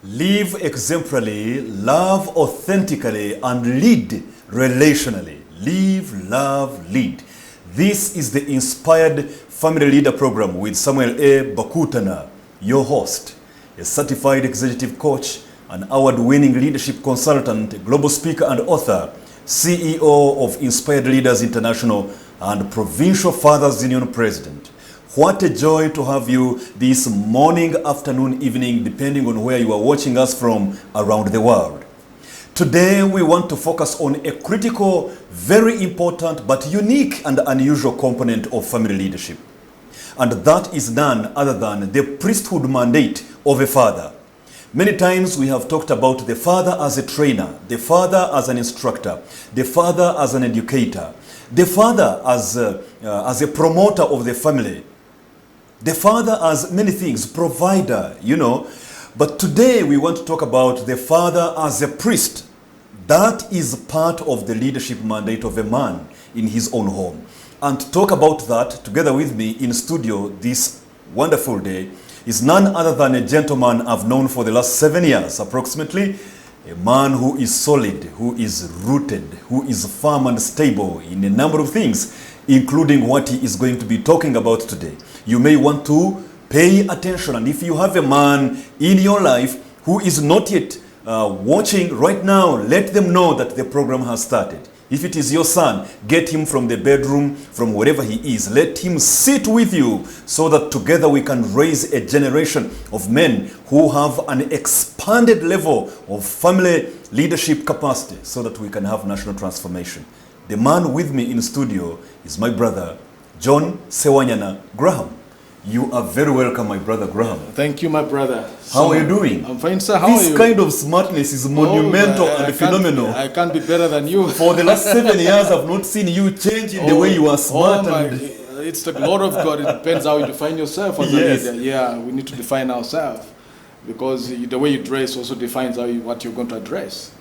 Live exemplarily, love authentically, and lead relationally. Live, love, lead. This is the Inspired Family Leader Program with Samuel A. Bakutana, your host, a certified executive coach, an award-winning leadership consultant, global speaker and author, CEO of Inspired Leaders International, and Provincial Fathers Union President. What a joy to have you this morning, afternoon, evening, depending on where you are watching us from around the world. Today, we want to focus on a critical, very important, but unique and unusual component of family leadership. And that is none other than the priesthood mandate of a father. Many times we have talked about the father as a trainer, the father as an instructor, the father as an educator, the father as a promoter of the family, the father as many things, provider, But today we want to talk about the father as a priest. That is part of the leadership mandate of a man in his own home. And to talk about that together with me in studio this wonderful day is none other than a gentleman I've known for the last 7 years approximately. A man who is solid, who is rooted, who is firm and stable in a number of things, including what he is going to be talking about today. You may want to pay attention, and if you have a man in your life who is not yet watching right now, let them know that the program has started. If it is your son, get him from the bedroom, from wherever he is. Let him sit with you so that together we can raise a generation of men who have an expanded level of family leadership capacity so that we can have national transformation. The man with me in studio is my brother, John Sewanyana Graham. You are very welcome, my brother Graham. Thank you, my brother. How are you doing? I'm fine, sir. How are you? This kind of smartness is monumental and phenomenal. I can't be better than you. For the last 7 years, I've not seen you change in the way you are smart. It's the glory of God. It depends how you define yourself as a leader. Yeah, we need to define ourselves. Because the way you dress also defines what you're going to address.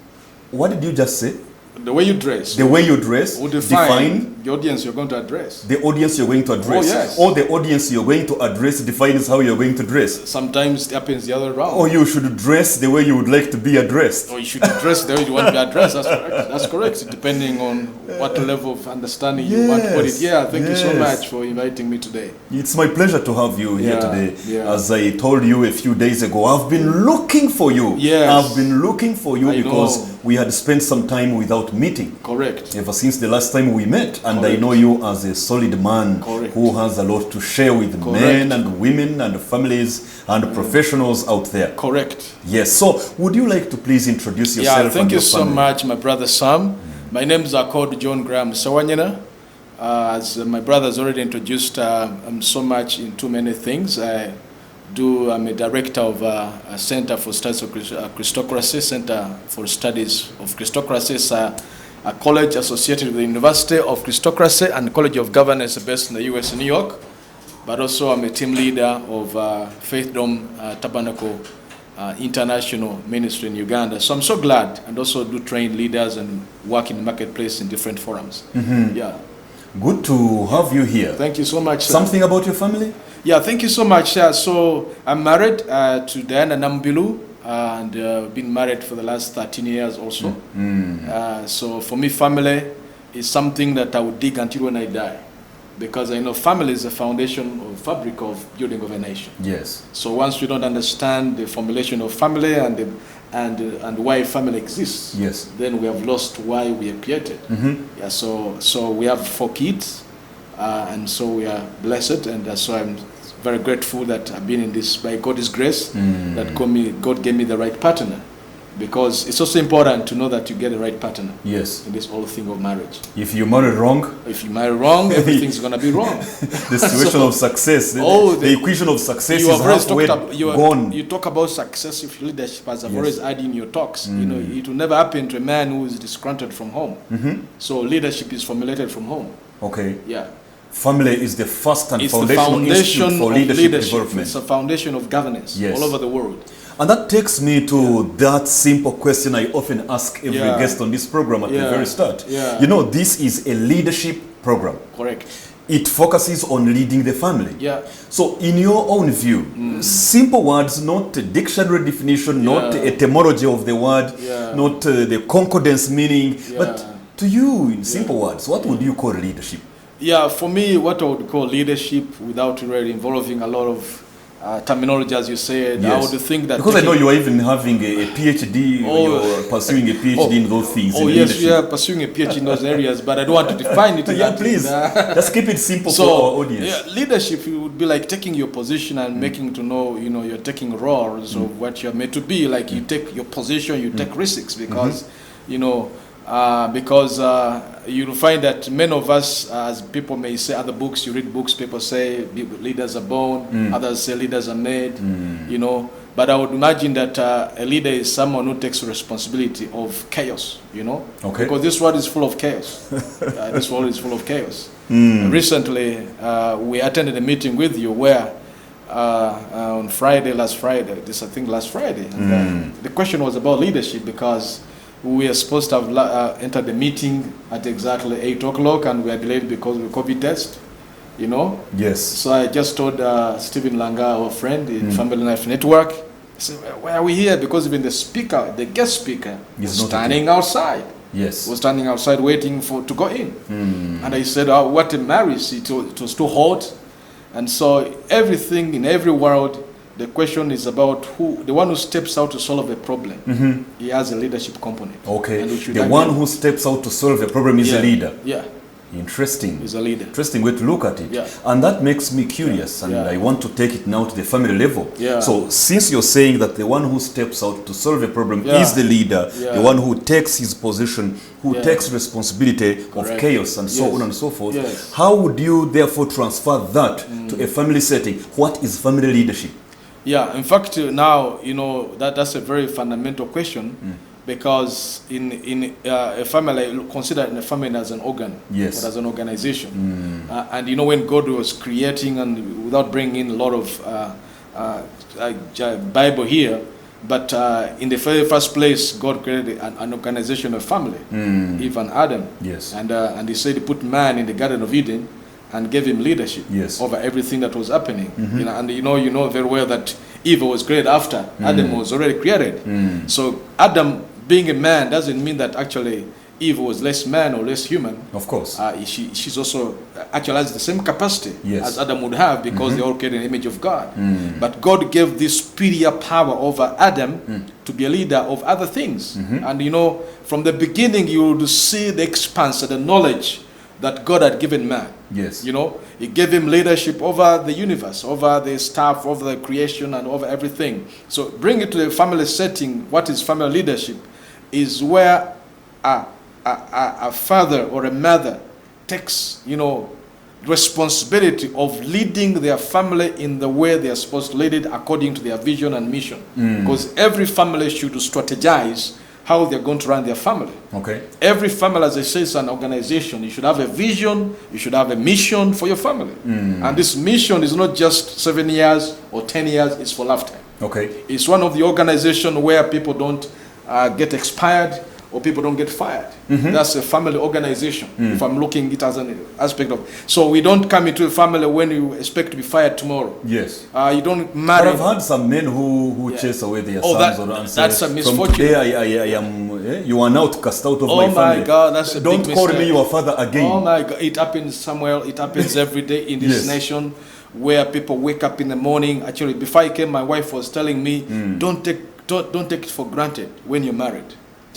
What did you just say? The way you dress. The way you dress will define the audience you're going to address. The audience you're going to address. Oh, yes. Or the audience you're going to address defines how you're going to dress. Sometimes it happens the other way around. Or you should dress the way you would like to be addressed. Or you should dress the way you want to be addressed. That's correct. That's correct. Depending on what level of understanding you want to put it. Yeah, thank you so much for inviting me today. It's my pleasure to have you here today. Yeah. As I told you a few days ago, I've been looking for you. Yes. I've been looking for you because we had spent some time without meeting. Correct. Ever since the last time we met, and I know you as a solid man who has a lot to share with men and women and families and professionals out there. Correct. Yes. So, would you like to please introduce yourself? Yeah, thank you so much, my brother Sam. My name is called John Graham Sewanyana. As my brother has already introduced, I'm so much into many things. I'm a director of a Center for Studies of Christocracy, Center for Studies of Christocracy. It's a college associated with the University of Christocracy and College of Governance based in the U.S. in New York. But also I'm a team leader of Faith Dome Tabernacle International Ministry in Uganda. So I'm so glad, and also do train leaders and work in the marketplace in different forums. Mm-hmm. Yeah. Good to have you here. Thank you so much, sir. Something about your family? Yeah, thank you so much, sir. So I'm married to Diana Nambilu, and been married for the last 13 years also. So for me, family is something that I would dig until when I die, because I know family is the foundation or fabric of building of a nation. Yes. So once we don't understand the formulation of family and why family exists, yes, then we have lost why we are created. Mm-hmm. Yeah. So we have 4 kids, and so we are blessed, and so I'm very grateful that I've been in this by God's grace, that God gave me the right partner, because it's also important to know that you get the right partner. Yes. In this whole thing of marriage. If you marry wrong, everything's gonna be wrong. The situation of success, the equation of success is halfway gone. You talk about success of leadership, as I've always had in your talks. It will never happen to a man who is disgruntled from home. Mm-hmm. So leadership is formulated from home. Okay. Yeah. Family is the first and foundation for leadership development. It's a foundation of governance all over the world. And that takes me to that simple question I often ask every guest on this program at the very start. Yeah. This is a leadership program. Correct. it focuses on leading the family. Yeah. So in your own view, simple words, not a dictionary definition, not etymology of the word, not the concordance meaning, but to you, in simple words, what would you call leadership? Yeah, for me, what I would call leadership, without really involving a lot of terminology, as you said, I would think that... Because I know you are even having a PhD, you're pursuing a PhD in those things. Oh, yes, we are pursuing a PhD in those areas, but I don't want to define it. Yeah, please. Just keep it simple for our audience. Yeah, leadership, it would be like taking your position and making to know, you're taking roles of what you're meant to be. Like you take your position, you take risks because, you'll find that many of us, as people may say, other books, you read books, people say leaders are born, others say leaders are made, But I would imagine that a leader is someone who takes responsibility of chaos, Okay. Because this world is full of chaos. This world is full of chaos. Recently, we attended a meeting with you where on last Friday, and the question was about leadership because we are supposed to have entered the meeting at exactly 8 o'clock and we are delayed because of the COVID test, Yes. So I just told Stephen Langa, our friend in Family Life Network, I said, why are we here? Because even the guest speaker, was standing outside. Yes. Was standing outside waiting to go in. And I said, what a marriage. It was too hot. And so everything in every world, the question is about the one who steps out to solve a problem. He has a leadership component. Okay. The one who steps out to solve a problem is a leader. Yeah. Interesting. He's a leader. Interesting way to look at it. Yeah. And that makes me curious, and I want to take it now to the family level. Yeah. So since you're saying that the one who steps out to solve a problem is the leader, the one who takes his position, who takes responsibility of chaos and so on and so forth, how would you therefore transfer that to a family setting? What is family leadership? Yeah, in fact, now, that's a very fundamental question. Because in a family, consider a family as an organ, or as an organization. And when God was creating, and without bringing in a lot of Bible here, but in the very first place, God created an organization of family, Eve and Adam. Yes. And He said He put man in the Garden of Eden and gave him leadership over everything that was happening. And you know very well that Eve was created after Adam was already created. So Adam being a man doesn't mean that actually Eve was less man or less human. Of course. She's also actually has the same capacity as Adam would have because they all created in the image of God. But God gave this superior power over Adam to be a leader of other things. And from the beginning you would see the expanse and the knowledge that God had given man. Yes. He gave him leadership over the universe, over the stuff, over the creation, and over everything. So bring it to the family setting. What is family leadership? Is where a father or a mother takes, responsibility of leading their family in the way they are supposed to lead it according to their vision and mission. Because every family should strategize how they're going to run their family. Okay. Every family, as I say, is an organization. You should have a vision. You should have a mission for your family. And this mission is not just 7 years or 10 years. It's for lifetime. Okay. It's one of the organizations where people don't get expired or people don't get fired. That's a family organization, if I'm looking at it as an aspect of. So we don't come into a family when you expect to be fired tomorrow. Yes. You don't marry. But I've had some men who chase away their sons and say, that's a misfortune. from today I am, you are now cast out of my family. Oh my God, that's a Don't big call mistake. me your father again. Oh my God, it happens somewhere. It happens every day in this nation where people wake up in the morning. Actually, before I came, my wife was telling me, don't take it for granted when you're married.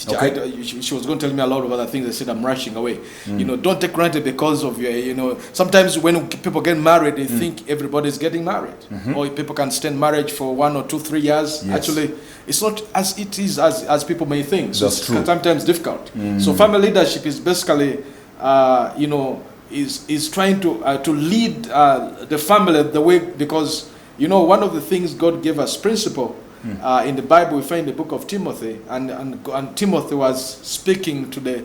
Okay. She was going to tell me a lot of other things. I said, I'm rushing away. Don't take granted because of your, sometimes when people get married, they think everybody's getting married. Or people can stand marriage for 1 or 2, 3 years. Actually, it's not as it is as people may think. So it's sometimes difficult. So family leadership is basically, is trying to lead the family the way, because, one of the things God gave us principle. In the Bible, we find the book of Timothy, and Timothy was speaking to the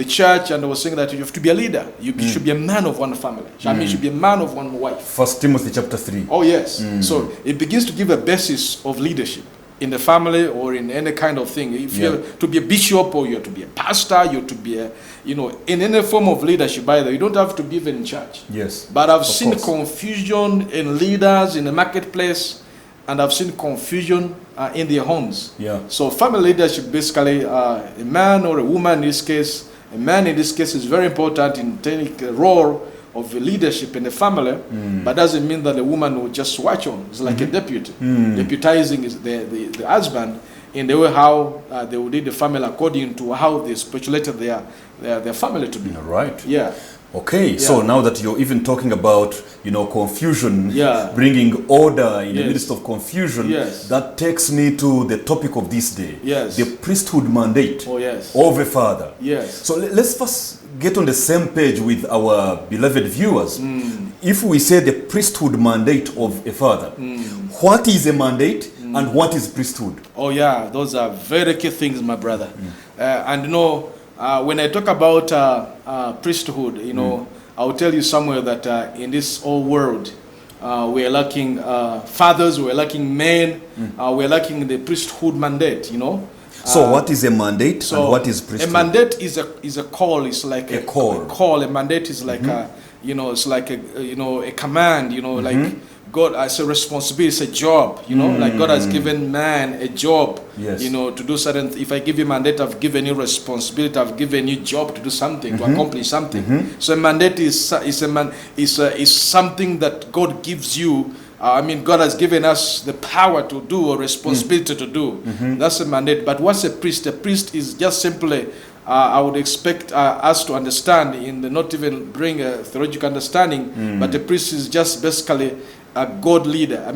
church, and was saying that you have to be a leader. You should be a man of one family. I mean, you should be a man of one wife. 1 Timothy chapter 3. Oh yes. So it begins to give a basis of leadership. in the family or in any kind of thing. If you're to be a bishop or you're to be a pastor, you're to be a, in any form of leadership either, you don't have to be even in church. Yes. But I've seen confusion in leaders in the marketplace, and I've seen confusion in their homes. Yeah. So family leadership, basically, a man or a woman in this case, a man in this case is very important in taking a role of leadership in the family, but doesn't mean that the woman will just watch on. It's like a deputy. Deputizing is the husband in the way how they will lead the family according to how they speculated their family to be. Right. Yeah. Okay, so now that you're even talking about, confusion, bringing order in the midst of confusion, that takes me to the topic of this day, the priesthood mandate of a father. Yes. So let's first get on the same page with our beloved viewers. If we say the priesthood mandate of a father, what is a mandate and what is priesthood? Oh yeah, those are very key things, my brother. And when I talk about priesthood, I'll tell you somewhere that in this whole world, we are lacking fathers, we are lacking men, we are lacking the priesthood mandate, So what is a mandate and what is priesthood? A mandate is a call. It's like a call. A mandate is like it's like a command. Like God as a responsibility, it's a job. Like God has given man a job. Yes. To do certain. If I give you a mandate, I've given you responsibility. I've given you job to do something, to accomplish something. So a mandate is something that God gives you. God has given us the power to do or responsibility to do. That's a mandate. But what's a priest? A priest is just simply, I would expect us to understand, not even bring a theological understanding, but a priest is just basically a God leader. I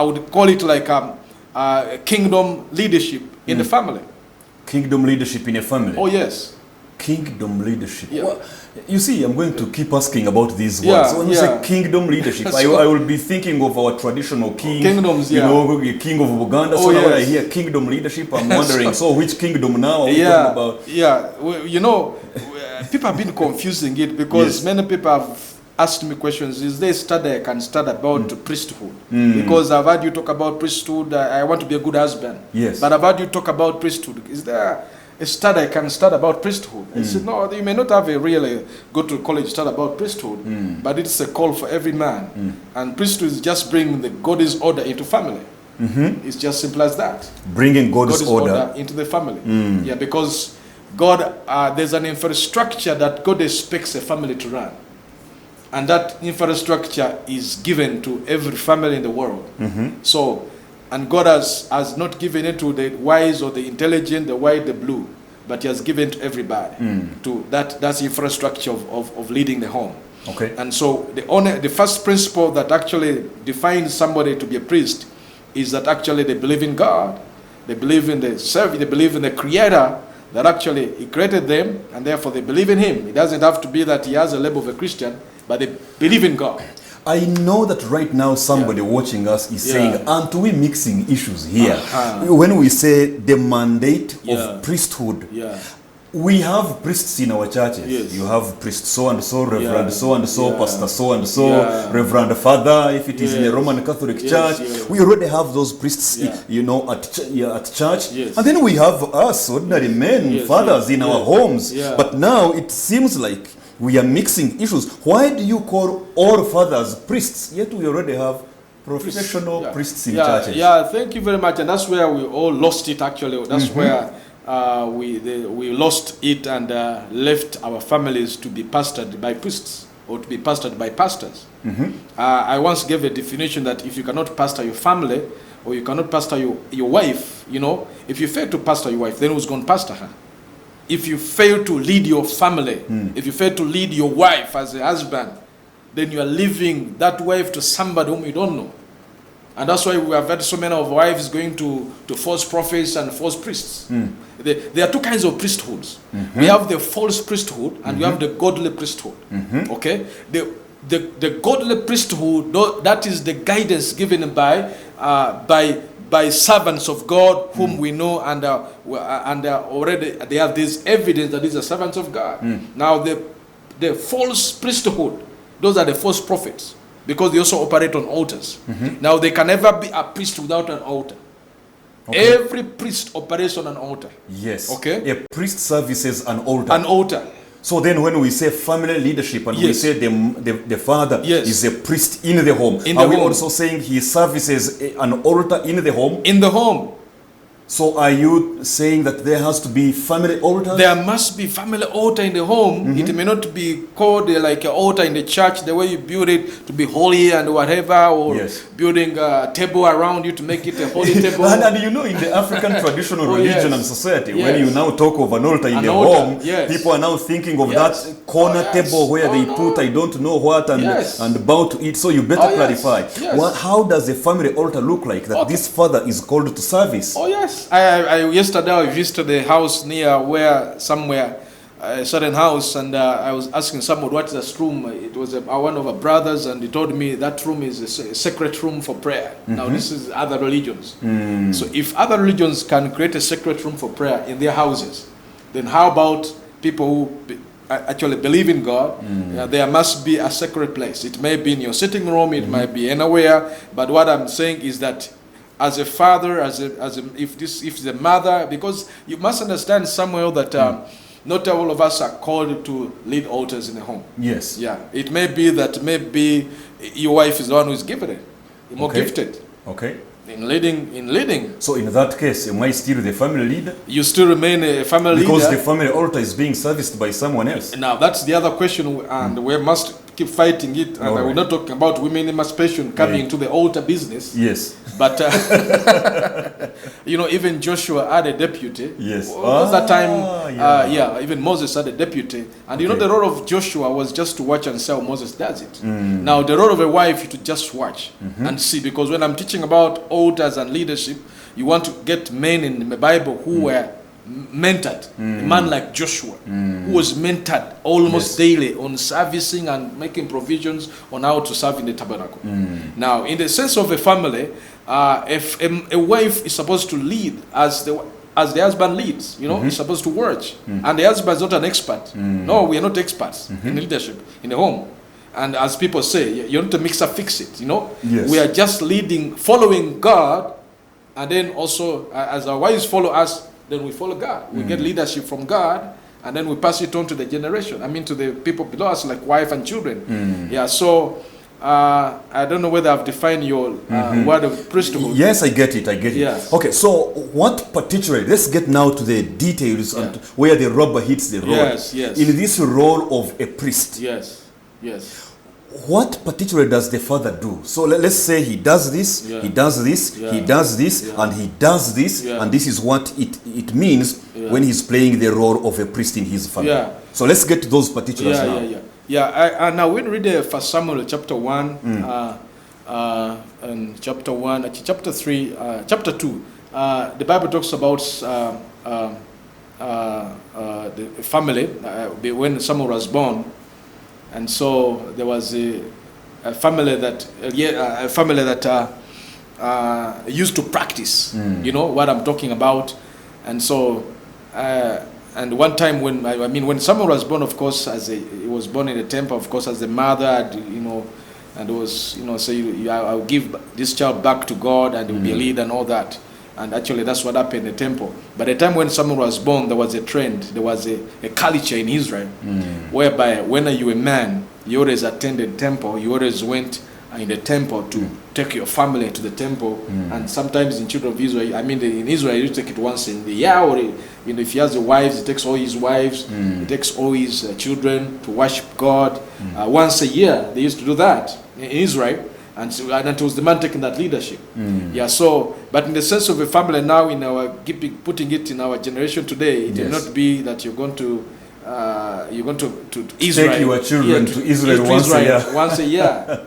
would call it like a kingdom leadership in the family. Kingdom leadership in a family? Oh, yes. Kingdom leadership. Yeah. Well, you see, I'm going to keep asking about these words. So when you say kingdom leadership, I will be thinking of our traditional king. Kingdoms, king of Uganda. So now when I hear kingdom leadership, I'm wondering, so which kingdom now are we talking about? Yeah, people have been confusing it because many people have asked me questions. Is there a study I can start about priesthood? Because I've heard you talk about priesthood. I want to be a good husband. Yes. But I've heard you talk about priesthood. Is there a study I can start about priesthood? I said, no, you may not have a really go to college study about priesthood, but it's a call for every man. And priesthood is just bringing the God's order into family. It's just simple as that. Bringing God's order into the family. Yeah, because God, there's an infrastructure that God expects a family to run. And that infrastructure is given to every family in the world. So, and God has not given it to the wise or the intelligent, the white, the blue, but He has given to everybody. To that's the infrastructure of leading the home. Okay. And so the first principle that actually defines somebody to be a priest is that actually they believe in God, they believe in the Savior, they believe in the Creator, that actually He created them, and therefore they believe in Him. It doesn't have to be that he has a label of a Christian, but they believe in God. I know that right now somebody watching us is saying, aren't we mixing issues here? When we say the mandate of priesthood, we have priests in our churches. Yes. You have priest so-and-so, reverend so-and-so, pastor so-and-so, reverend father, if it is in a Roman Catholic church. We already have those priests, at church. And then we have us, ordinary men, fathers in our homes. But now it seems like we are mixing issues. Why do you call all fathers priests, yet we already have professional priests in churches? Yeah, thank you very much. And that's where we all lost it, actually. That's where we lost it and left our families to be pastored by priests or to be pastored by pastors. I once gave a definition that if you cannot pastor your family or you cannot pastor your wife, if you fail to pastor your wife, then who's going to pastor her? If you fail to lead your family, if you fail to lead your wife as a husband, then you are leaving that wife to somebody whom you don't know. And that's why we have had so many of wives going to false prophets and false priests. There are two kinds of priesthoods. We have the false priesthood and we have the godly priesthood. Okay? The godly priesthood, that is the guidance given by servants of God whom we know and already they have this evidence that these are servants of God. Now the false priesthood, those are the false prophets. because they also operate on altars. Now, there can never be a priest without an altar. Okay. Every priest operates on an altar. Yes. Okay. A priest services an altar. An altar. So then when we say family leadership and we Yes. say the father Yes. is a priest in the home, In the are we home. also saying he services an altar in the home? In the home. So are you saying that there has to be family altars? There must be family altar in the home. It may not be called like an altar in the church, the way you build it to be holy and whatever, or Yes. building a table around you to make it a holy table. And you know, in the African traditional Oh, religion yes. and society, Yes. when you now talk of an altar in An the altar, home, yes. people are now thinking of Yes. that corner Oh, yes. table where Oh, they no. put I don't know what and, Yes. and bow to it. So you better Oh, yes. clarify. Yes. How does a family altar look like that Okay. this father is called to service? Oh yes, yesterday I visited the house near somewhere, a certain house, and I was asking someone what is this room. It was one of our brothers, and he told me that room is a secret room for prayer. Now this is other religions. So if other religions can create a secret room for prayer in their houses, then how about people who actually believe in God? There must be a secret place. It may be in your sitting room, it might be anywhere, but what I'm saying is that as a father, if the mother, because you must understand Samuel that not all of us are called to lead altars in the home. Yes. Yeah, it may be that maybe your wife is the one who is gifted, more Okay. gifted Okay. in leading. So in that case, am I still the family leader? You still remain a family Because leader. the family altar is being serviced by someone else. Now that's the other question, and we must keep fighting it. And All I will right. not talk about women emancipation coming Yeah. into the altar business. Yes. But even Joshua had a deputy. Yes. Was that time? Yeah. Even Moses had a deputy, and Okay. the role of Joshua was just to watch and see how Moses does it. Now the role of a wife is to just watch and see, because when I'm teaching about altars and leadership, you want to get men in the Bible who were mentored. A man like Joshua, who was mentored almost Yes. daily on servicing and making provisions on how to serve in the tabernacle. Now, in the sense of a family, if a wife is supposed to lead as the husband leads, he's supposed to watch. And the husband is not an expert. No, we are not experts in leadership in the home. And as people say, you're not a mixer, fix it. Yes. We are just leading, following God, and then also as our wives follow us, then we follow God. We get leadership from God, and then we pass it on to the generation. to the people below us, like wife and children. Yeah. So I don't know whether I've defined your word of priesthood. Yes, I get it. Yes. Okay, so what particularly, let's get now to the details and where the rubber hits the road. Yes, yes. In this role of a priest, Yes. Yes. what particularly does the father do? So let's say he does this, Yeah. he does this, Yeah. he does this, Yeah. and he does this, Yeah. and this is what it means when he's playing the role of a priest in his family. Yeah. So let's get to those particulars now. Now when we read 1 Samuel chapter 1, and chapter 1, actually chapter 3, chapter 2, the Bible talks about the family when Samuel was born. And so there was a family that used to practice, what I'm talking about. And so, and one time when Samuel was born, of course, he was born in the temple, of course, as the mother, and it was, say, I'll give this child back to God, and he will be a leader and all that. And actually, that's what happened in the temple. By the time when Samuel was born, there was a trend, there was a culture in Israel, whereby when you were a man, you always attended temple, you always went in the temple to take your family to the temple. And sometimes in children of Israel, in Israel, you take it once in the year, or if he has a wives, he takes all his wives, he takes all his children to worship God. Once a year, they used to do that in Israel. And it was the man taking that leadership. But in the sense of a family now, in our putting it in our generation today, it will not be that you're going to Israel. Take your children to Israel once a year. Once a year,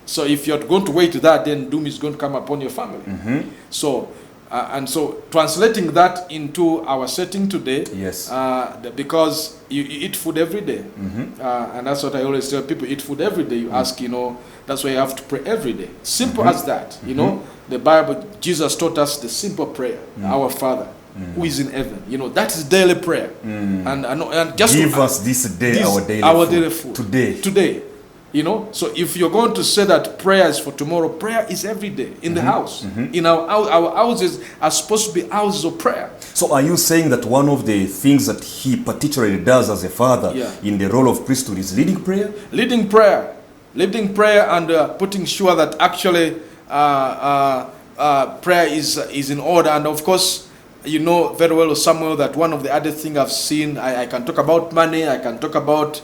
So if you're going to wait to that, then doom is going to come upon your family. So translating that into our setting today, yes, because you eat food every day, and that's what I always tell people: eat food every day. You ask, that's why you have to pray every day. Simple as that, The Bible, Jesus taught us the simple prayer: Our Father, who is in heaven. That is daily prayer. And just give us this day our daily food. Today. You know, so if you're going to say that prayer is for tomorrow, prayer is every day in the house. In our houses are supposed to be houses of prayer. So are you saying that one of the things that he particularly does as a father in the role of priesthood is leading prayer? Leading prayer and putting sure that actually prayer is in order. And of course, you know very well, Samuel, that one of the other things I've seen, I can talk about money, I can talk about,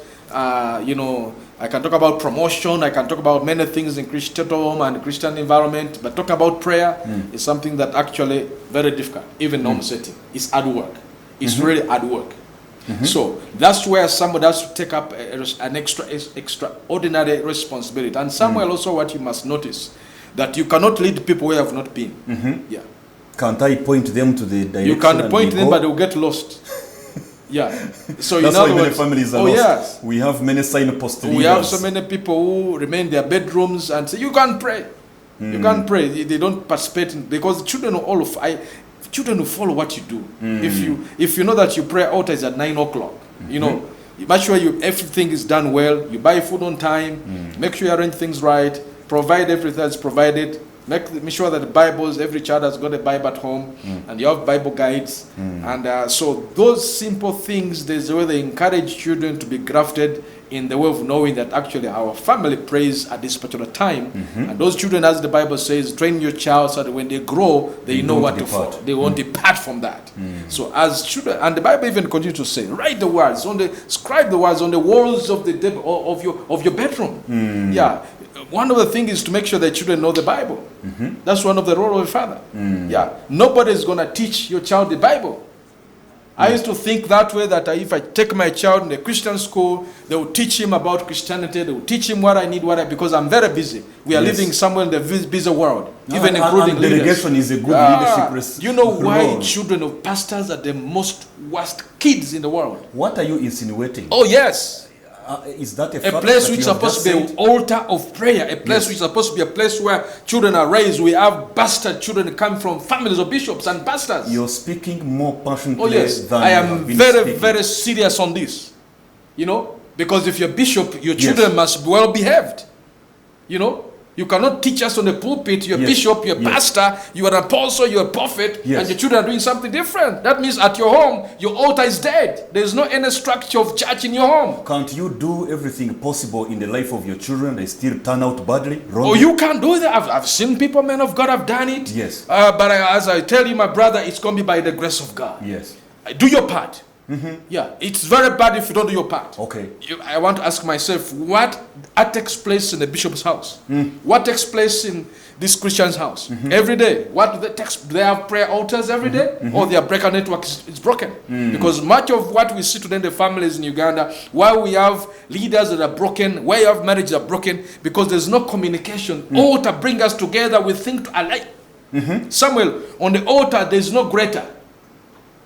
I can talk about promotion, I can talk about many things in Christian home and Christian environment, but talk about prayer is something that actually very difficult, even home setting. It's hard work. It's really hard work. So that's where somebody has to take up an extraordinary responsibility. And somewhere also what you must notice, that you cannot lead people where you have not been. Yeah. Can't I point them to the direction? You can point them, but they will get lost. Yeah. So that's in other why many words, families are lost. Yes. We have many signpost leaders. We have so many people who remain in their bedrooms and say, you can't pray. You can't pray. They don't participate in, because children children will follow what you do. If you know that your prayer altar is at 9 o'clock, you know, make sure everything is done well. You buy food on time. Make sure you arrange things right. Provide everything that's provided. Make sure that the Bibles, every child has got a Bible at home, and you have Bible guides. And so those simple things, there's a way they encourage children to be grafted in the way of knowing that actually our family prays at this particular time. And those children, as the Bible says, train your child so that when they grow, they know what to follow. They won't depart from that. So as children, and the Bible even continues to say, write the words, scribe the words on the walls of your bedroom. Yeah. One of the things is to make sure that children know the Bible. That's one of the role of a father. Yeah. Nobody is going to teach your child the Bible. I used to think that way, that if I take my child in a Christian school, they will teach him about Christianity. They will teach him what I need, because I'm very busy. We are living somewhere in the busy world, even including leaders. Delegation is a good leadership. You know why children of pastors are the most worst kids in the world? What are you insinuating? Oh, yes. Is that a place which is supposed to be an altar of prayer, a place which is supposed to be a place where children are raised. We have bastard children come from families of bishops and pastors. You're speaking more passionately. Oh yes, than I am very, very serious on this. You know, because if you're a bishop, your children must be well behaved. You know, you cannot teach us on the pulpit, you're a bishop, you're a pastor, you are an apostle, you're a prophet, and your children are doing something different. That means at your home, your altar is dead. There's no any structure of church in your home. Can't you do everything possible in the life of your children? They still turn out badly, wrong? Oh, you can't do that. I've seen people, men of God, have done it. Yes. But as I tell you, my brother, it's going to be by the grace of God. Yes. Do your part. Yeah, it's very bad if you don't do your part. Okay. I want to ask myself, what takes place in the bishop's house? What takes place in this Christian's house? Every day. What do they text? Do they have prayer altars every day? Or their breaker network is broken? Because much of what we see today in the families in Uganda, why we have leaders that are broken, why you have marriages that are broken, because there's no communication. Altar bring us together, we think alike. Samuel, on the altar, there's no greater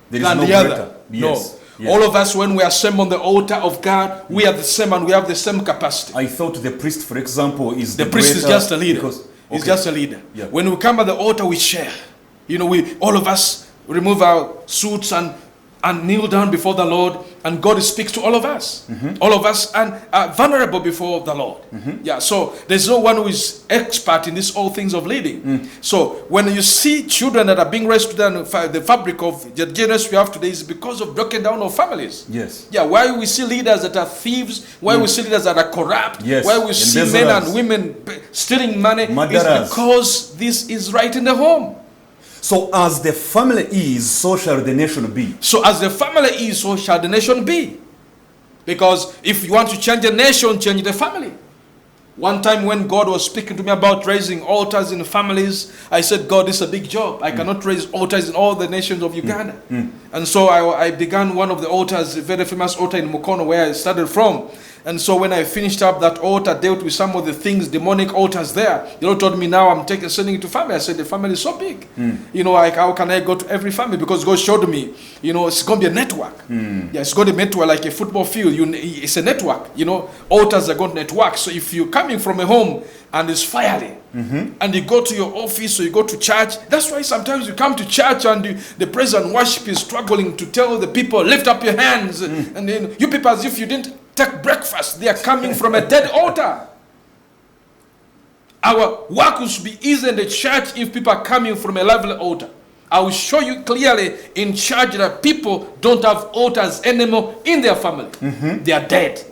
than the other. Yes. No. Yes. All of us, when we are same on the altar of God, we are the same and we have the same capacity. I thought the priest, for example, is the priest is just a leader. He's just a leader. Yeah. When we come at the altar, we share. You know, all of us remove our suits and kneel down before the Lord, and God speaks to all of us. All of us are vulnerable before the Lord. Yeah, so there's no one who is expert in this all things of leading. So when you see children that are being raised to the fabric of the generation we have today is because of breaking down of families. Yes. Yeah, why we see leaders that are thieves, why we see leaders that are corrupt, yes. why we see men and women stealing money, is because this is right in the home. So as the family is, so shall the nation be. So as the family is, so shall the nation be. Because if you want to change a nation, change the family. One time when God was speaking to me about raising altars in families, I said, God, this is a big job. I cannot raise altars in all the nations of Uganda. And so I began one of the altars, a very famous altar in Mukono, where I started from. And so when I finished up that altar, dealt with some of the things, demonic altars there. The Lord told me, now I'm sending it to family. I said, the family is so big. You know, like, how can I go to every family? Because God showed me, you know, it's going to be a network. Yeah, it's going to be a network like a football field. It's a network. You know, altars are going to network. So if you're coming from a home and it's fiery, and you go to your office or you go to church, that's why sometimes you come to church and the praise and worship is struggling to tell the people, lift up your hands. And then you people, as if you didn't take breakfast, they are coming from a dead altar. Our work will be easy in the church if people are coming from a lively altar. I will show you clearly in church that people don't have altars anymore in their family. They are dead.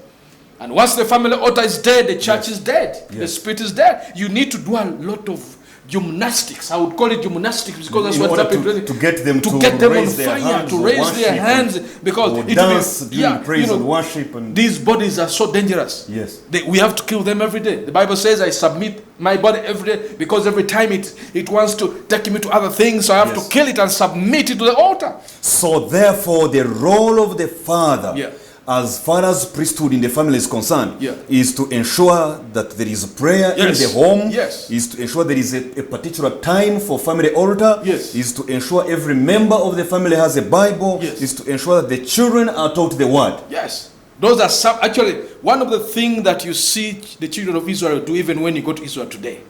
And once the family altar is dead, the church is dead. The spirit is dead. You need to do a lot of gymnastics. I would call it gymnastics because that's what happened. To get them on fire, to raise their hands, because it dance during praise and worship. And these bodies are so dangerous. Yes, we have to kill them every day. The Bible says, "I submit my body every day," because every time it wants to take me to other things, so I have to kill it and submit it to the altar. So therefore, the role of the father, as far as priesthood in the family is concerned, is to ensure that there is prayer in the home, is to ensure there is a particular time for family altar, is to ensure every member of the family has a Bible, is to ensure that the children are taught the word. Yes. Those are some, actually, one of the things that you see the children of Israel do even when you go to Israel today.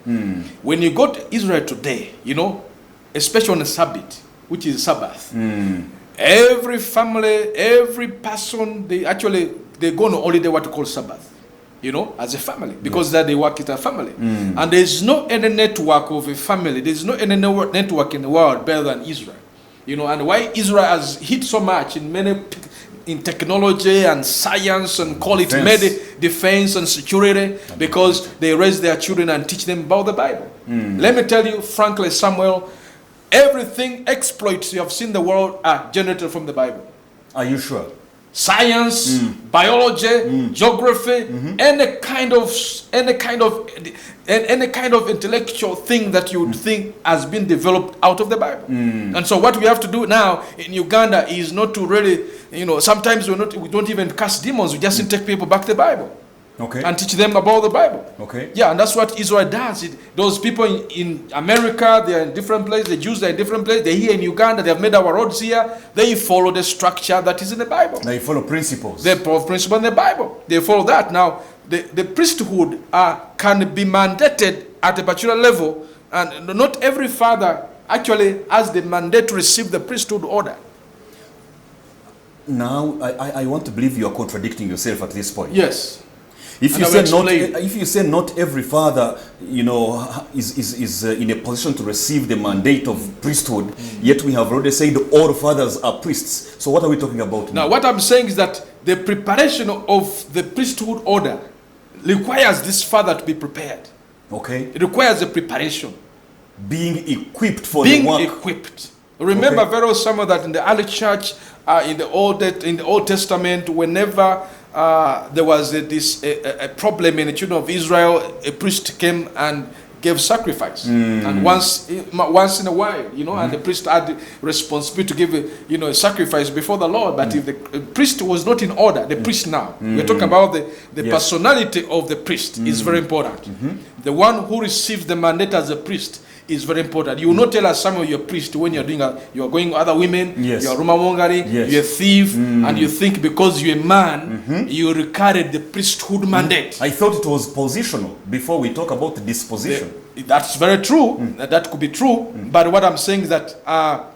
When you go to Israel today, especially on the Sabbath, which is Sabbath, every family, every person, they go on holiday what to call Sabbath, as a family, because that they work as a family. And there's no any network of a family, there's no any network in the world better than Israel. And why Israel has hit so much in technology and science and call it defense and security, because they raise their children and teach them about the Bible. Let me tell you frankly, Samuel, everything exploits you have seen in the world are generated from the Bible. Are you sure? Science, biology, geography, any kind of intellectual thing that you would think has been developed out of the Bible. And so what we have to do now in Uganda is not to really, sometimes we don't even cast demons. We just take people back to the Bible. And teach them about the Bible. Yeah, and that's what Israel does. Those people in America, they are in different places. The Jews are in different places. They're here in Uganda. They have made our roads here. They follow the structure that is in the Bible. They follow principles. They follow principles in the Bible. They follow that. Now, the priesthood can be mandated at a particular level, and not every father actually has the mandate to receive the priesthood order. Now, I want to believe you are contradicting yourself at this point. Yes. If you say not every father, is in a position to receive the mandate of priesthood, yet we have already said all fathers are priests. So what are we talking about now? Now, what I'm saying is that the preparation of the priesthood order requires this father to be prepared. It requires a preparation. Being equipped for the work. Being equipped. Remember very well, Samuel, that in the early church, in the Old Testament, whenever there was a problem in the children of Israel, a priest came and gave sacrifice. And once in a while, and the priest had the responsibility to give a sacrifice before the Lord. But if the priest was not in order, the priest now, we're talking about the personality of the priest is very important. The one who receives the mandate as a priest is very important. You will not tell us some of your priest when you're doing you are going with other women, you're rumor-mongering, you're a thief, and you think because you're a man, you carried the priesthood mandate. I thought it was positional before we talk about the disposition. That's very true. That could be true. But what I'm saying is that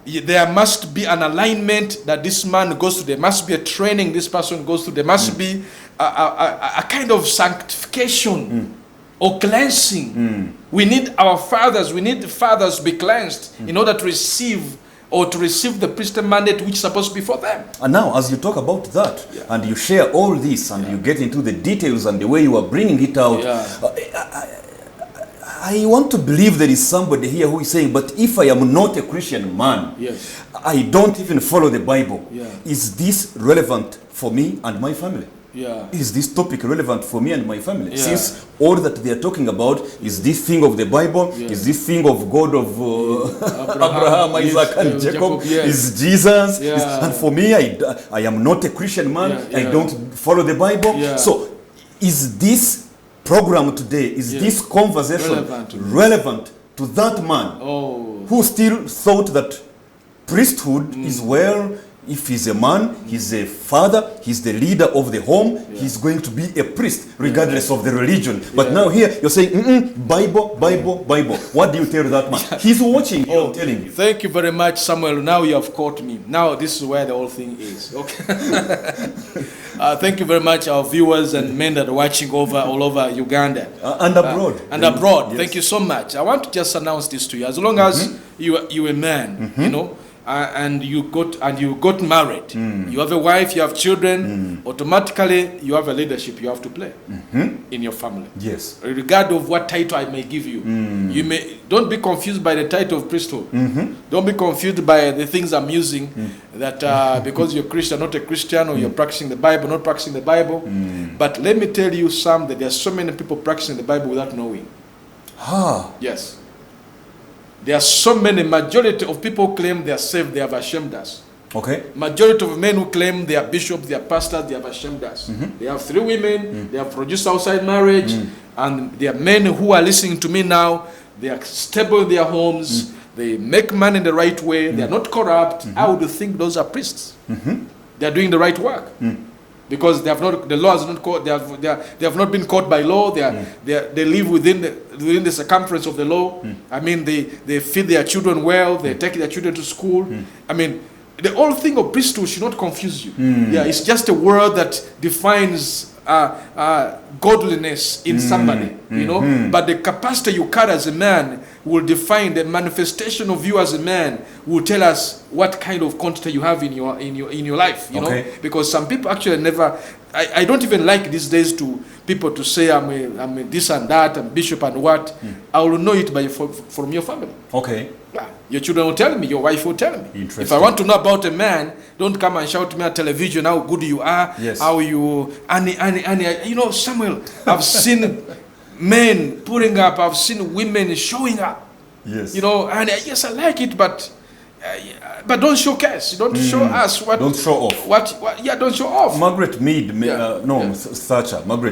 there must be an alignment that this man goes through. There must be a training this person goes through. There must be a kind of sanctification or cleansing. We need our fathers, we need the fathers to be cleansed in order to receive the priesthood mandate which is supposed to be for them. And now, as you talk about that, and you share all this, and you get into the details and the way you are bringing it out, I want to believe there is somebody here who is saying, but if I am not a Christian man, I don't even follow the Bible, is this relevant for me and my family? Is this topic relevant for me and my family? Since all that they are talking about is this thing of the Bible, is this thing of God of Abraham, Isaac, and Jacob, is Jesus. And for me, I am not a Christian man. I don't follow the Bible. So is this program today, is this conversation relevant to that man who still thought that priesthood is if he's a man, he's a father, he's the leader of the home, he's going to be a priest regardless of the religion. But now here you're saying, Bible, Bible, Bible. What do you tell that man? He's watching you, I'm telling you. Thank you very much, Samuel. Now you have caught me. Now this is where the whole thing is. Okay. Thank you very much, our viewers and men that are watching all over Uganda. And abroad. And abroad. Yes. Thank you so much. I want to just announce this to you. As long as you're a man, you know, and you got married, you have a wife, you have children, automatically you have a leadership you have to play in your family. Yes. Regardless of what title I may give you. Don't be confused by the title of priesthood. Don't be confused by the things I'm using that because you're Christian, not a Christian, or you're practicing the Bible, not practicing the Bible. But let me tell you that there are so many people practicing the Bible without knowing. Yes. There are so many, majority of people claim they are saved, they have ashamed us. Okay. Majority of men who claim they are bishops, they are pastors, they have ashamed us. They have 3 women, they have produced outside marriage, and they are men who are listening to me now. They are stable in their homes, they make money in the right way, they are not corrupt. I would think those are priests. They are doing the right work. Because they have not, the law has not caught, they have not been caught by law. They live within the circumference of the law. I mean, they feed their children well. They take their children to school. I mean, the whole thing of priesthood should not confuse you. Yeah, it's just a word that defines godliness in somebody, you know. But the capacity you carry as a man will define the manifestation of you as a man. Will tell us what kind of content you have in your life, you know. Because some people actually never. I don't even like these days to people to say I'm a this and that, I'm bishop and what. I will know it from your family. Okay. Your children will tell me, your wife will tell me. If I want to know about a man, don't come and shout to me on television how good you are, how you, and you know, Samuel, I've seen men putting up, I've seen women showing up. Yes. You know, and yes, I like it, but don't showcase. Don't show us what. Don't show off. What? Yeah, don't show off. Margaret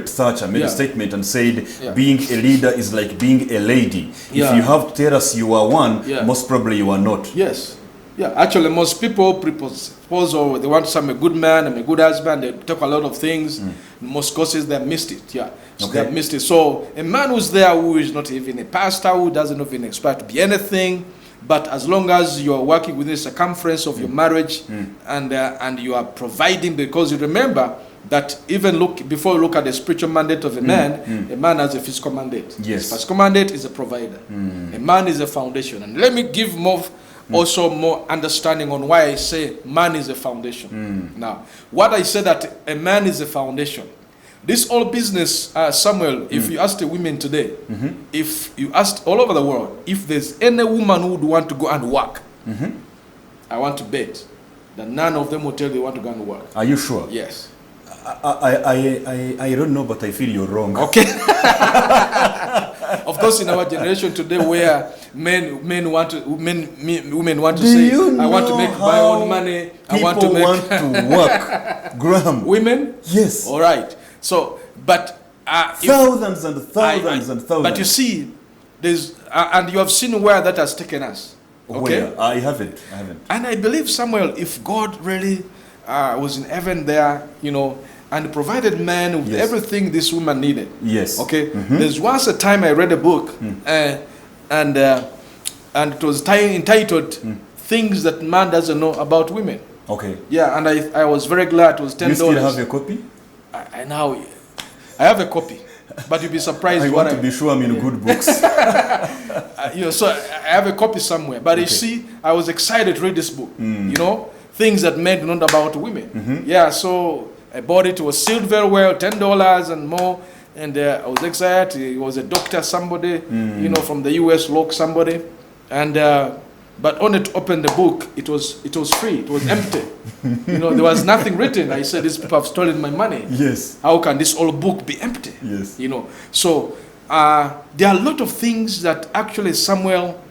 Thatcher made a statement and said, being a leader is like being a lady. If you have to tell us you are one, most probably you are not. Yes. Yeah, actually, most people propose or they want some a good man and a good husband. They talk a lot of things. In most cases, they have missed it. Yeah, so they have missed it. So a man who's there who is not even a pastor, who doesn't even expect to be anything, but as long as you are working within the circumference of your marriage and you are providing, because you remember that even before you look at the spiritual mandate of a man has a physical mandate. Yes. Physical mandate is a provider. A man is a foundation. And let me give also more understanding on why I say man is a foundation. Now, what I say that a man is a foundation. This whole business, Samuel, if you ask the women today, if you ask all over the world, if there's any woman who would want to go and work, I want to bet that none of them will tell they want to go and work. Are you sure? Yes. I don't know, but I feel you're wrong. Okay. Of course, in our generation today, where women want to say, I want to make my own money. I want to work. Graham. Women? Yes. All right. So, but thousands and thousands. But you see, there's and you have seen where that has taken us. Okay. Where? I haven't. And I believe, Samuel, if God really was in heaven there, you know, and provided man with everything this woman needed. Yes. Okay. There's once a time I read a book, and it was entitled "Things That Man Doesn't Know About Women." Okay. Yeah, and I was very glad. It was $10. You still have a copy? I have a copy, but you'll be surprised. I want to be sure I'm in good books. You know, so I have a copy somewhere. But you see, I was excited to read this book. You know, things that men do not know about women. Yeah, so I bought it. It was sealed very well, $10 and more. And I was excited. It was a doctor, somebody, you know, from the U.S. local somebody, and. But only to open the book, it was free. It was empty. You know, there was nothing written. I said, these people have stolen my money. Yes. How can this whole book be empty? Yes. You know. So there are a lot of things that actually Samuel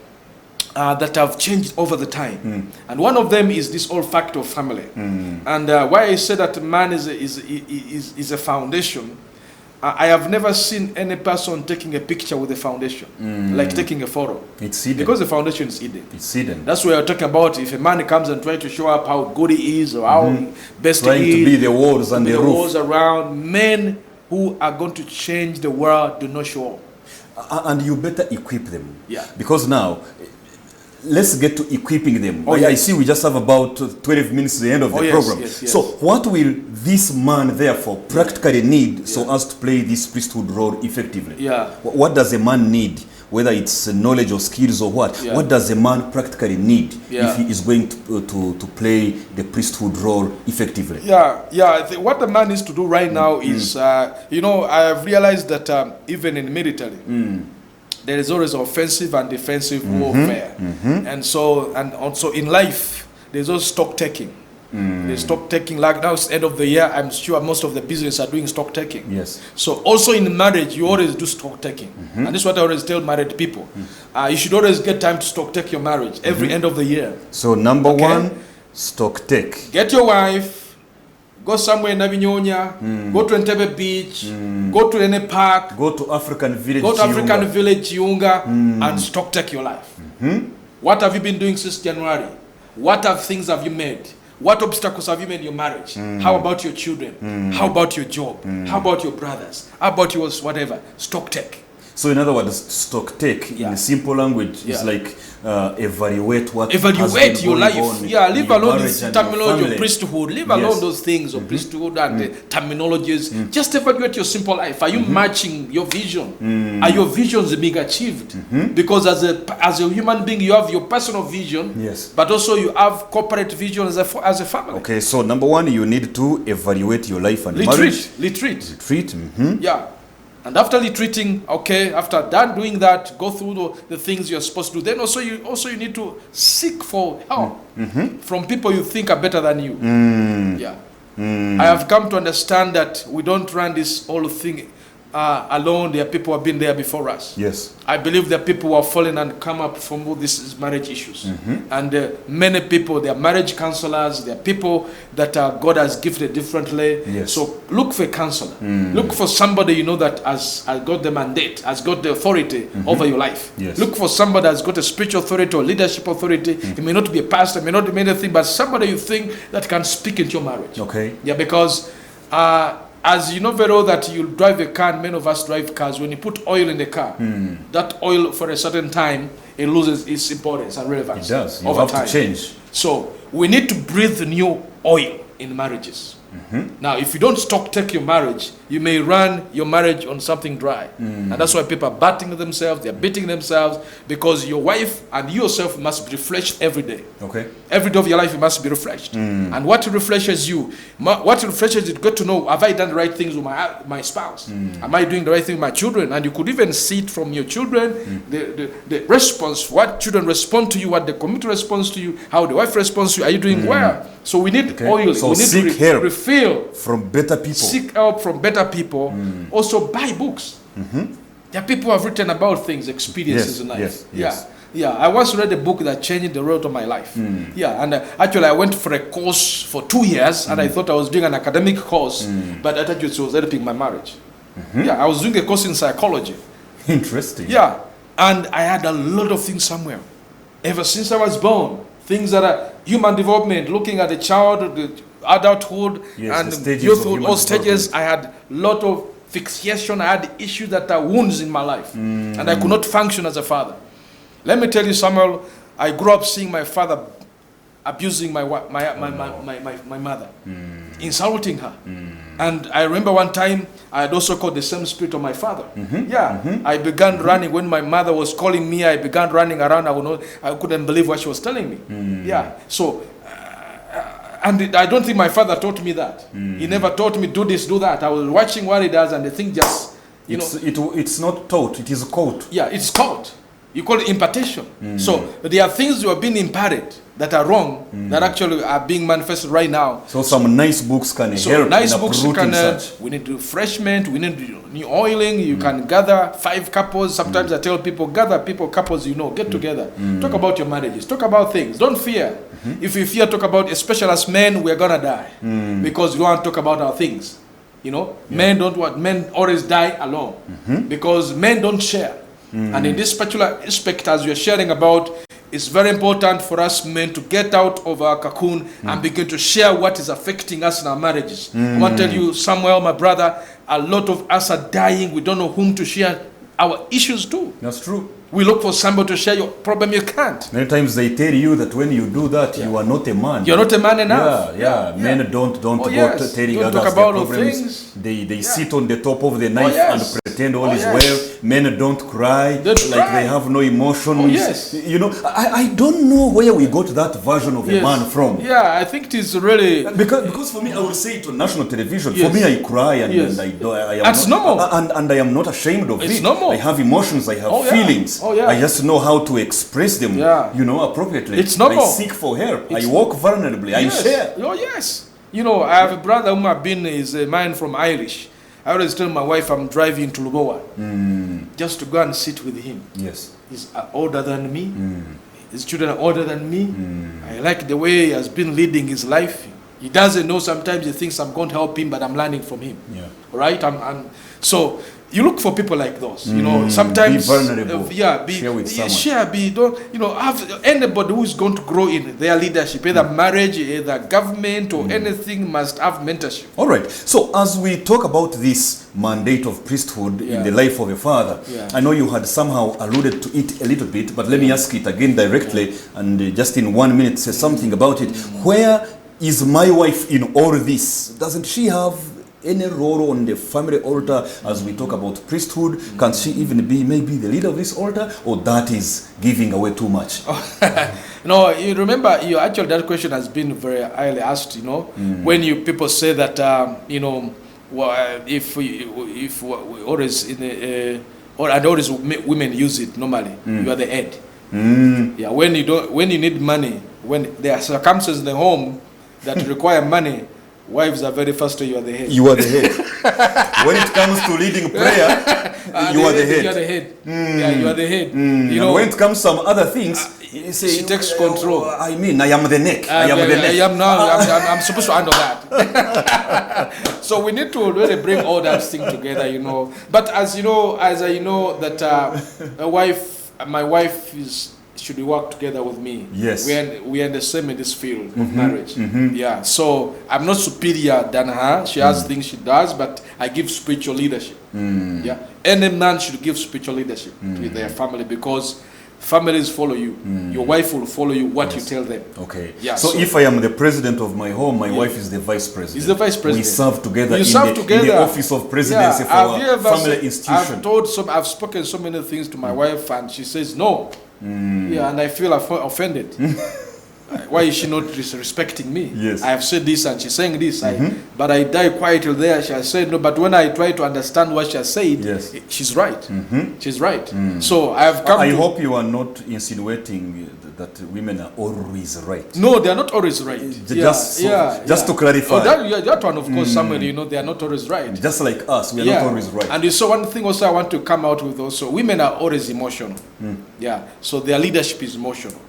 that have changed over the time, and one of them is this whole factor of family. And why I say that man is a foundation. I have never seen any person taking a picture with a foundation, like taking a photo. It's hidden. Because the foundation is hidden. It's hidden. That's what I'm talking about. If a man comes and tries to show up how good he is or how best he is. Trying to be the walls and the roof. Walls around. Men who are going to change the world do not show up. And you better equip them. Yeah. Because now, let's get to equipping them. Oh, I yes. see we just have about 12 minutes to the end of the yes, program. yes. So what will this man therefore practically need so as to play this priesthood role effectively? Yeah. What does a man need? Whether it's knowledge or skills or what, Yeah. what does a man practically need Yeah. if he is going to play the priesthood role effectively? What the man needs to do right now is, I have realized that even in military, there is always offensive and defensive warfare, and also in life, there's also stock taking. There's stock taking. Like now, it's end of the year. I'm sure most of the business are doing stock taking. Yes. So also in marriage, you always do stock taking, and this is what I always tell married people. You should always get time to stock take your marriage every end of the year. So number one, stock take. Get your wife, go somewhere in Navinyonya, go to Entebbe Beach, go to any park, Go to African village. go to African Chiunga. village, Yunga, and stock take your life. What have you been doing since January? What things have you made? What obstacles have you made in your marriage? How about your children? How about your job? How about your brothers? How about yours, whatever? Stock take. So in other words, stock take Yeah. in simple language is Yeah. like evaluate what has Evaluate been your going life. on Yeah, in leave your alone marriage this and your terminology family. of priesthood. Leave Yes. alone those things of priesthood and the terminologies. Just evaluate your simple life. Are you matching your vision? Are your visions being achieved? Because as a human being, you have your personal vision, Yes. but also you have corporate vision as a family. Okay, so number one, you need to evaluate your life and marriage. Retreat. Retreat. Yeah. And after retreating, okay, after done doing that, go through the things you're supposed to do. Then also you need to seek for help from people you think are better than you. Yeah. I have come to understand that we don't run this whole thing alone. There are people who have been there before us. Yes. I believe there are people who have fallen and come up from all these marriage issues. And many people, they are marriage counselors, they are people that God has gifted differently. Yes. So look for a counselor. Look for somebody you know that has got the mandate, has got the authority over your life. Yes. Look for somebody that's got a spiritual authority or leadership authority. It may not be a pastor, may not be anything, but somebody you think that can speak into your marriage. Okay. Yeah, because as you know very well that you drive a car, and many of us drive cars, when you put oil in the car, that oil for a certain time, it loses its importance and relevance. It does. You over have time. to change. So we need to breathe new oil in marriages. Now, if you don't stock take your marriage, you may run your marriage on something dry. And that's why people are batting themselves, they're beating themselves, because your wife and yourself must be refreshed every day. Okay. Every day of your life, you must be refreshed. And what refreshes you? What refreshes you? Got to know, have I done the right things with my spouse? Am I doing the right thing with my children? And you could even see it from your children, the response, what children respond to you, what the community responds to you, how the wife responds to you. Are you doing well? So we need oil. So we need seek to help refill. from better people. Seek help from better people. Also buy books. There are people who have written about things, experiences Yes, in life. yes, yes. Yeah. I once read a book that changed the road of my life. Yeah, and actually I went for a course for 2 years, and I thought I was doing an academic course, but I thought it was helping my marriage. Yeah, I was doing a course in psychology. Interesting. Yeah, and I had a lot of things somewhere. Ever since I was born, things that are human development, looking at the child, the adulthood, Yes, and the stages of youthhood, human all stages, development. I had a lot of fixation. I had issues that are wounds in my life, and I could not function as a father. Let me tell you, Samuel, I grew up seeing my father abusing my mother, insulting her. And I remember one time I had also caught the same spirit of my father. I began running when my mother was calling me. I began running around. I couldn't believe what she was telling me. So and I don't think my father taught me that. He never taught me do this, do that. I was watching what he does, and the thing just It's not taught, it is caught. Yeah, it's caught. You call it impartation. So there are things you are being imparted that are wrong that actually are being manifested right now. So some nice books can help Nice in books uprooting can such. we need refreshment, we need new oiling. You can gather 5 couples. Sometimes I tell people, gather couples get together. Talk about your marriages, talk about things. Don't fear. If you fear, talk about, especially as men, we're gonna die. Because we don't want to talk about our things. Men always die alone. Because men don't share. And in this particular aspect, as we are sharing about, it's very important for us men to get out of our cocoon and begin to share what is affecting us in our marriages. I want to tell you, Samuel, my brother, a lot of us are dying. We don't know whom to share our issues to. That's true. We look for somebody to share your problem. You can't. Many times they tell you that when you do that, you are not a man. You're not a man enough. Men don't Oh, go yes. telling Don't others talk their about all problems. things. They sit on the top of the knife yes. and pretend all Oh, is yes. well. Men don't cry, Don't like cry. they have no emotions. Oh, yes. You know, I don't know where we got that version of a man from. Yeah, I think it is really... Because for me, I will say it on national television. Yes. For me, I cry and, Yes. and I am That's not, normal. And I am not ashamed of It's it. normal. I have emotions, I have Oh, yeah. feelings. Oh, yeah. I just know how to express them, Yeah. you know, appropriately. It's normal. I seek for help. It's I walk vulnerably. I Yes. share. Oh, yes. You know, I have a brother whom I've been, is a man from Irish. I always tell my wife I'm driving to Lubowa just to go and sit with him. Yes. He's older than me. His children are older than me. I like the way he has been leading his life. He doesn't know, sometimes he thinks I'm going to help him, but I'm learning from him. Yeah. Right? So you look for people like those. You know, sometimes be vulnerable. share with someone. Have anybody who is going to grow in their leadership, either marriage, either government, or anything, must have mentorship. All right. So as we talk about this mandate of priesthood in the life of a father, I know you had somehow alluded to it a little bit, but let me ask it again directly, and just in 1 minute say something about it. Where is my wife in all this? Doesn't she have any role on the family altar as we talk about priesthood? Can she even be maybe the leader of this altar, or that is giving away too much? No, you remember, actually that question has been very highly asked, you know, when people say that, if we always and always women use it normally, you are the head. Yeah, when you need money, when there are circumstances in the home that require money, wives are very fast. You are the head. You are the head. When it comes to leading prayer, you are the head. You are the head. Yeah, you are the head. You know, when it comes to some other things, you say, she takes control. I mean, I am the neck. I am the neck. I'm supposed to handle that. So we need to really bring all that thing together, you know. But as I know that my wife should work together with me. Yes. We are the same in this field of marriage. Yeah. So I'm not superior than her. She has things she does, but I give spiritual leadership. Yeah. Any man should give spiritual leadership to their family, because families follow you. Your wife will follow you what you tell them. Okay. Yeah. So if I am the president of my home, my wife is the vice president. Is the vice president. We serve together, in together. the office of presidency for our family institution. I've spoken so many things to my wife, and she says no. Yeah, and I feel offended. Why is she not respecting me? Yes. I have said this and she's saying this, but I die quietly there. She has said no, but when I try to understand what she has said, she's right. She's right. So I have come. I hope you are not insinuating that women are always right. No, they are not always right. Just to clarify. Oh, that one, of course, somewhere, you know, they are not always right. Just like us, we are not always right. And so one thing also I want to come out with also, women are always emotional. Yeah, so their leadership is emotional.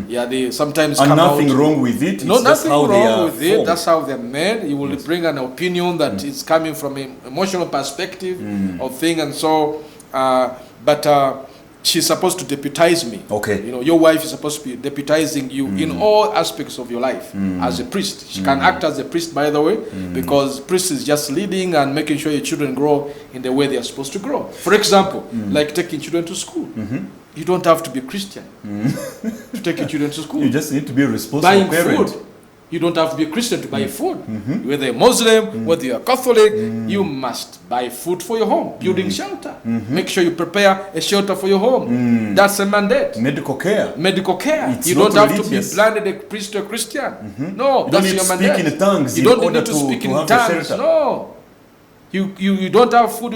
Yeah, they sometimes and come nothing out, wrong with it. No, it's nothing how wrong with it. formed. That's how they're made. You will bring an opinion that is coming from an emotional perspective of thing, and so. But she's supposed to deputize me. Okay. You know, your wife is supposed to be deputizing you in all aspects of your life as a priest. She can act as a priest, by the way, because priest is just leading and making sure your children grow in the way they are supposed to grow. For example, like taking children to school. You don't have to be Christian to take your children to school. You just need to be a responsible Buying parent. food. You don't have to be a Christian to buy food. Whether you're Muslim, whether you're Catholic, you must buy food for your home. Building shelter. Make sure you prepare a shelter for your home. That's a mandate. Medical care. Medical care. It's you not don't have religious. to be blinded a priest or a Christian. No, You that's don't need your to mandate. speak in tongues You in don't order need to speak to in have a tongues. shelter. No. You don't have food,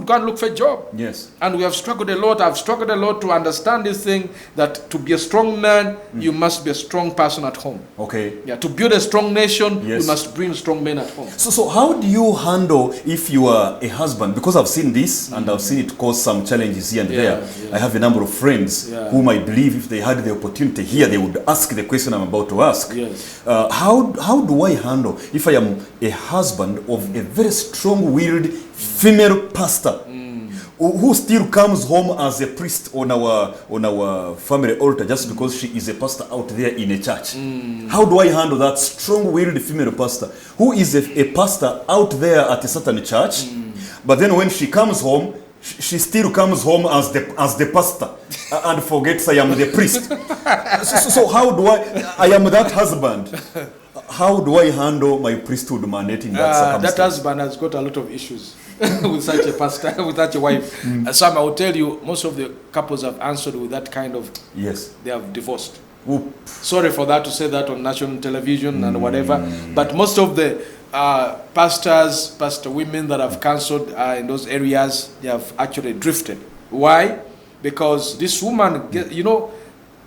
go and look for a job. Yes. And we have struggled a lot. I've struggled a lot to understand this thing, that to be a strong man, you must be a strong person at home. Okay. Yeah, to build a strong nation, Yes. you must bring strong men at home. So how do you handle if you are a husband? Because I've seen this and I've seen it cause some challenges here and there. I have a number of friends whom I believe if they had the opportunity here, they would ask the question I'm about to ask. Yes. How do I handle if I am a husband of a very strong-willed female pastor who still comes home as a priest on our family altar just because she is a pastor out there in a church? How do I handle that strong-willed female pastor who is a pastor out there at a certain church, but then when she comes home, she still comes home as the pastor and forgets I am the priest. So how do I am that husband. How do I handle my priesthood mandate in that circumstance? That husband has got a lot of issues with such a pastor, with such a wife. Some, I will tell you, most of the couples have answered with that kind of, yes, they have divorced. Oop. Sorry for that, to say that on national television and whatever, but most of the pastor women that have cancelled in those areas, they have actually drifted. Why? Because this woman, you know,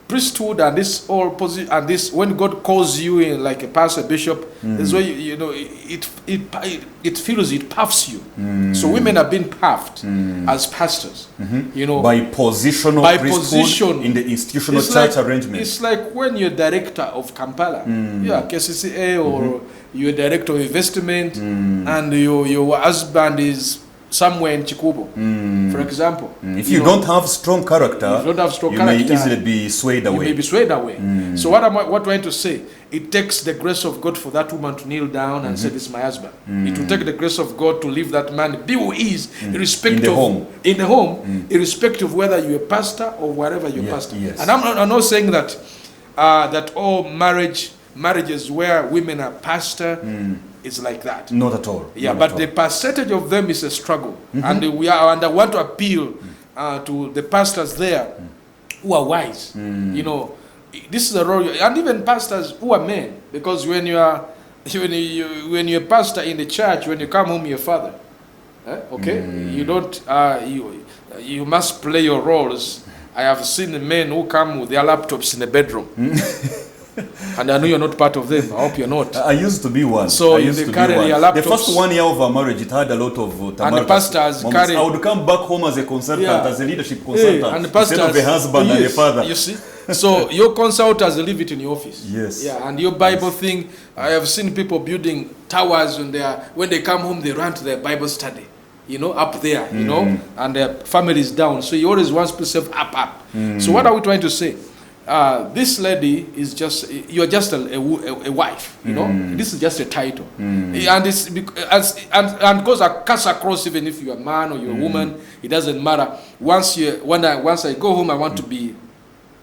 priesthood and this whole position, and this, when God calls you in like a pastor, bishop, this way you know it feels, it puffs you. So women have been puffed as pastors, you know, by positional priesthood in the institutional church arrangement. It's like when you're director of Kampala, KCCA, or you're director of investment, and your husband is somewhere in Chikubo, for example. If you don't have strong character, you may easily be swayed away. You may be swayed away. So what am I trying to say? It takes the grace of God for that woman to kneel down and say, "This is my husband." It will take the grace of God to leave that man be who he is, irrespective in the home, irrespective of whether you're a pastor or wherever you're pastor. Yes. And I'm not saying that that all marriages where women are pastor is like that. Not at all. Yeah, but the percentage of them is a struggle, and I want to appeal to the pastors there who are wise. You know, this is a role, and even pastors who are men, because when you're a pastor in the church, when you come home, you're a father. Okay, you don't you must play your roles. I have seen the men who come with their laptops in the bedroom. And I know you're not part of them. I hope you're not. I used to be one. So they carry their laptops. The first 1 year of our marriage, it had a lot of and the pastors carry. I would come back home as a consultant, as a leadership consultant, and the pastors, instead of a husband and a father. You see? So your consultants leave it in your office. Yes. Yeah, and your Bible thing, I have seen people building towers when they come home, they run to their Bible study. You know, up there, you know, and their family is down. So you always want yourself up. So what are we trying to say? This lady is just, you're just a wife, you know. This is just a title, and it's and goes across even if you're a man or you're a woman. It doesn't matter. Once I go home, I want to be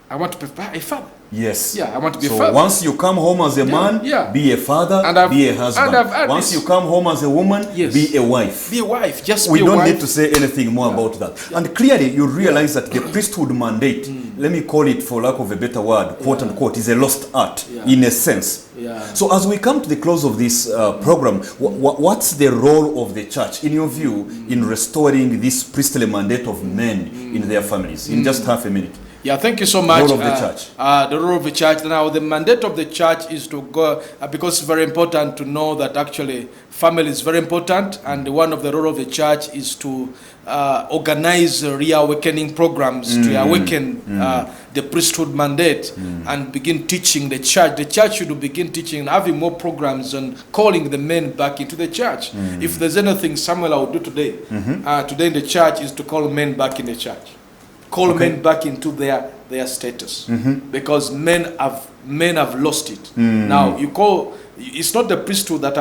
a father. Yes. Yeah, I want to be a so father. Once you come home as a man, be a father, be a husband. Once you come home as a woman, be a wife. Be a wife. Just we be a wife. don't need to say anything more about that. And clearly, you realize that the priesthood mandate, let me call it for lack of a better word, quote unquote, is a lost art in a sense. So as we come to the close of this program, what's the role of the church, in your view, in restoring this priestly mandate of men in their families? In just half a minute. Yeah, thank you so much. The role of the church. The role of the church. Now, the mandate of the church is to go, because it's very important to know that actually family is very important, and one of the role of the church is to organize reawakening programs to awaken the priesthood mandate and begin teaching the church. The church should begin teaching and having more programs and calling the men back into the church. If there's anything Samuel I would do today, today in the church, is to call men back in the church. Call men back into their status, because men have lost it. Now it's not the priesthood that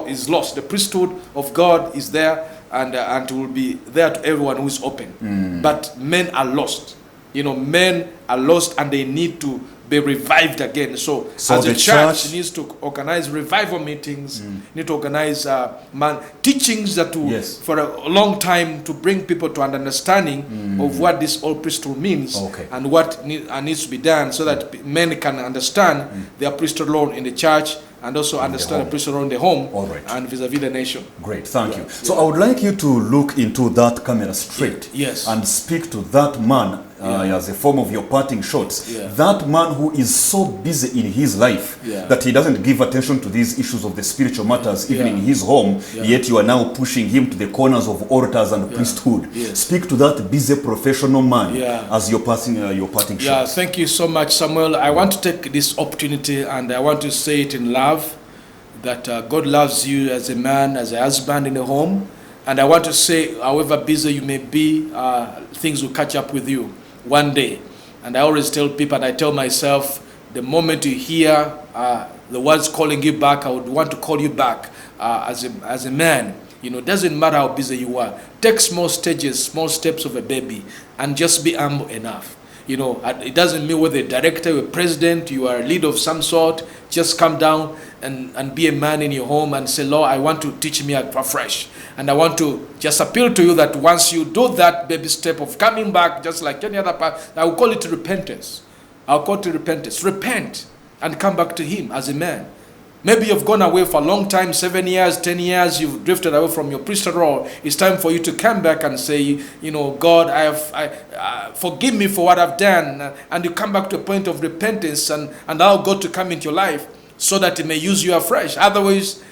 is lost. The priesthood of God is there and will be there to everyone who is open. But men are lost. You know, men are lost and they need to be revived again. So as a church needs to organize revival meetings, need to organize teachings that for a long time to bring people to an understanding of what this old priesthood means and what needs to be done, so that men can understand their priesthood role in the church and also understand the priesthood role in the home and vis-a-vis the nation. Great, thank you. So I would like you to look into that camera straight and speak to that man as a form of your parting shots. That man who is so busy in his life that he doesn't give attention to these issues of the spiritual matters even in his home, yet you are now pushing him to the corners of altars and priesthood. Speak to that busy professional man as your parting shots. Thank you so much, Samuel. I want to take this opportunity and I want to say it in love, that God loves you as a man, as a husband in a home. And I want to say, however busy you may be, things will catch up with you one day. And I always tell people, and I tell myself, the moment you hear the words calling you back, I would want to call you back as a man. You know, doesn't matter how busy you are. Take small stages, small steps of a baby, and just be humble enough. You know, it doesn't mean whether a director, a president, you are a leader of some sort. Just come down and be a man in your home and say, Lord, I want to teach me afresh. And I want to just appeal to you that once you do that baby step of coming back, just like any other part, I will call it repentance. I'll call it repentance. Repent and come back to him as a man. Maybe you've gone away for a long time, 7 years, 10 years, you've drifted away from your priesthood role. It's time for you to come back and say, you know, God, forgive me for what I've done. And you come back to a point of repentance and allow God to come into your life so that he may use you afresh. Otherwise,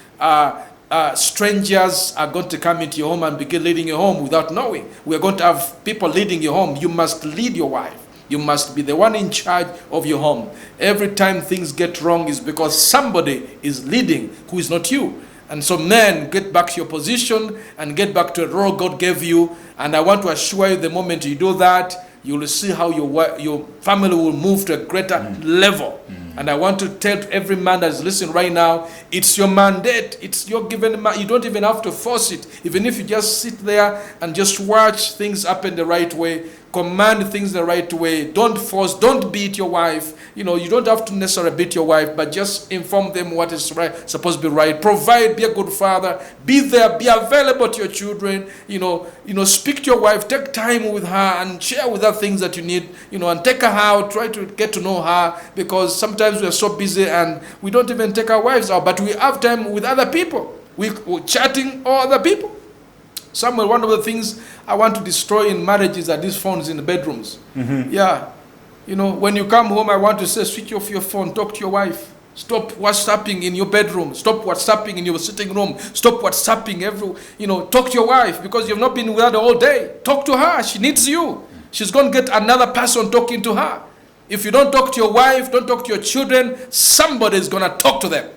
strangers are going to come into your home and begin leading your home without knowing. We're going to have people leading your home. You must lead your wife. You must be the one in charge of your home. Every time things get wrong is because somebody is leading who is not you. And so men, get back to your position and get back to the role God gave you. And I want to assure you, the moment you do that, you will see how your family will move to a greater level. And I want to tell every man that is listening right now, it's your mandate. It's your given. You don't even have to force it. Even if you just sit there and just watch things happen the right way, command things the right way. Don't force. Don't beat your wife. You know, you don't have to necessarily beat your wife, but just inform them what is right, supposed to be right. Provide. Be a good father. Be there. Be available to your children. You know, speak to your wife. Take time with her and share with her things that you need. You know, and take her out. Try to get to know her, because sometimes we are so busy and we don't even take our wives out, but we have time with other people. We're chatting or other people. Samuel, one of the things I want to destroy in marriages are these phones in the bedrooms. Yeah. You know, when you come home, I want to say, switch off your phone, talk to your wife. Stop WhatsApping in your bedroom. Stop WhatsApping in your sitting room. Stop WhatsApping talk to your wife, because you've not been with her the whole day. Talk to her. She needs you. She's going to get another person talking to her. If you don't talk to your wife, don't talk to your children, somebody is going to talk to them.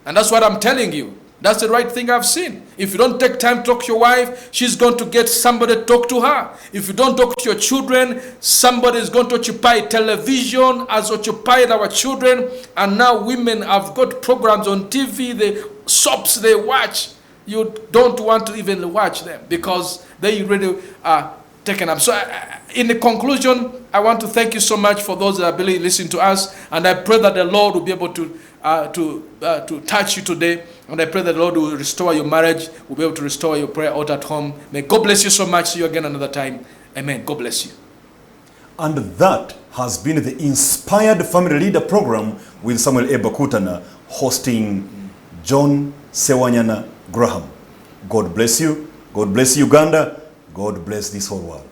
And that's what I'm telling you. That's the right thing I've seen. If you don't take time to talk to your wife, she's going to get somebody to talk to her. If you don't talk to your children, somebody is going to occupy television, as occupied our children. And now women have got programs on TV, the soaps they watch. You don't want to even watch them because they really are taken up. So in the conclusion, I want to thank you so much for those that are really listening to us. And I pray that the Lord will be able to touch you today. And I pray that the Lord will restore your marriage, will be able to restore your prayer altar at home. May God bless you so much. See you again another time. Amen. God bless you. And that has been the Inspired Family Leader Program with Samuel A. Bakutana, hosting John Sewanyana Graham. God bless you. God bless Uganda. God bless this whole world.